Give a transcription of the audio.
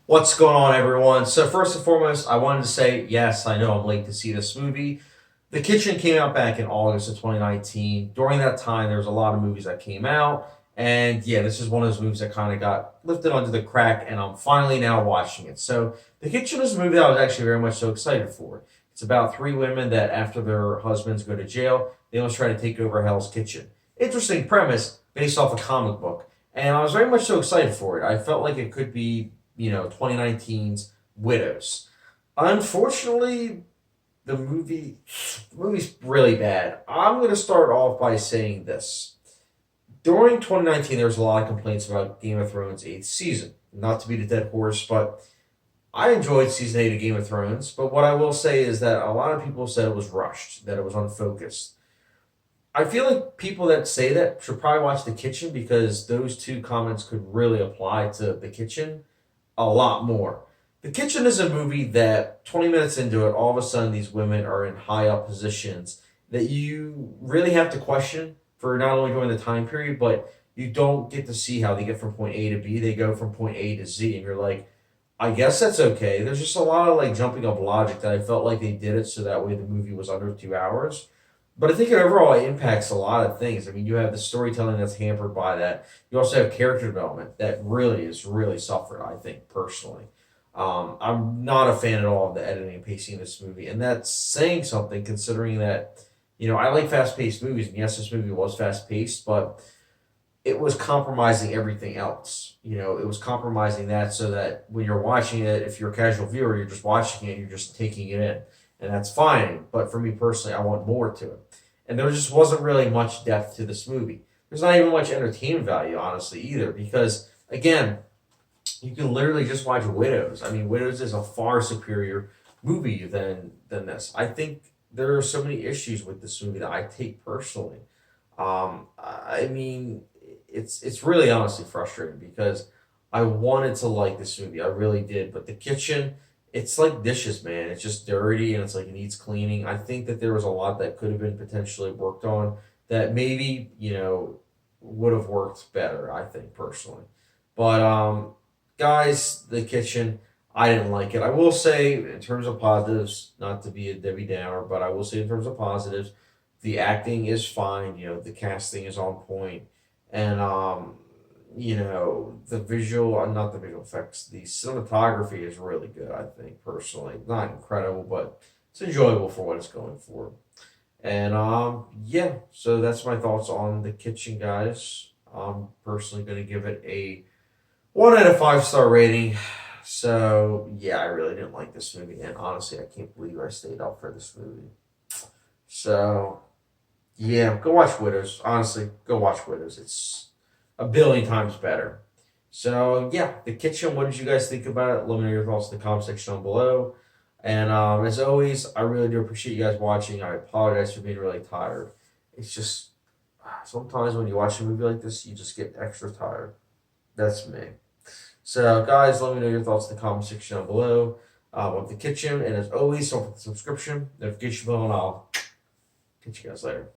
What's going on, everyone? So, first and foremost, I wanted to say yes, I know I'm late to see this movie. The Kitchen came out back in August of 2019. During that time, there was a lot of movies that came out. And yeah, this is one of those movies that kind of got lifted under the crack, and I'm finally now watching it. So, The Kitchen is a movie that I was actually very much so excited for. It's about three women that, after their husbands go to jail, they almost try to take over Hell's Kitchen. Interesting premise based off a comic book. And I was very much so excited for it. I felt like it could be 2019's Widows. Unfortunately, the movie's really bad. I'm gonna start off by saying this. During 2019, there was a lot of complaints about Game of Thrones' eighth season. Not to beat a dead horse, but I enjoyed season 8 of Game of Thrones. But what I will say is that a lot of people said it was rushed, that it was unfocused. I feel like people that say that should probably watch The Kitchen because those two comments could really apply to The Kitchen a lot more. The Kitchen is a movie that 20 minutes into it, all of a sudden these women are in high up positions that you really have to question for not only during the time period, but you don't get to see how they get from point A to B. They go from point A to Z, and you're like, I guess that's okay. There's just a lot of like jumping up logic that I felt like they did it so that way the movie was under 2 hours. But I think it overall impacts a lot of things. I mean, you have the storytelling that's hampered by that. You also have character development that really suffered, I think, personally. I'm not a fan at all of the editing and pacing of this movie. And that's saying something considering that, I like fast paced movies. And yes, this movie was fast paced, but it was compromising everything else. It was compromising that so that when you're watching it, if you're a casual viewer, you're just watching it, you're just taking it in. And that's fine. But for me personally, I want more to it. And there just wasn't really much depth to this movie. There's not even much entertainment value, honestly, either, because, again, you can literally just watch Widows. I mean, Widows is a far superior movie than this. I think there are so many issues with this movie that I take personally. I mean, it's really honestly frustrating because I wanted to like this movie, I really did, but The Kitchen, it's like dishes, man. It's just dirty and it's like it needs cleaning. I think that there was a lot that could have been potentially worked on that maybe would have worked better. I think personally, but guys, The Kitchen, I didn't like it. I will say, in terms of positives, not to be a Debbie Downer, but I will say, in terms of positives, the acting is fine. The casting is on point, and the visual, not the visual effects, the cinematography is really good. I think personally, not incredible, but it's enjoyable for what it's going for. And yeah, so that's my thoughts on The Kitchen, guys. I'm personally going to give it a 1 out of 5 star rating. So yeah, I really didn't like this movie, and honestly, I can't believe I stayed up for this movie. So yeah, go watch Widows. Honestly, go watch Widows. It's a billion times better. So yeah, The Kitchen. What did you guys think about it? Let me know your thoughts in the comment section down below. And as always, I really do appreciate you guys watching. I apologize for being really tired. It's just sometimes when you watch a movie like this, you just get extra tired. That's me. So, guys, let me know your thoughts in the comment section down below of The Kitchen. And as always, don't forget the subscription, notification bell, and I'll catch you guys later.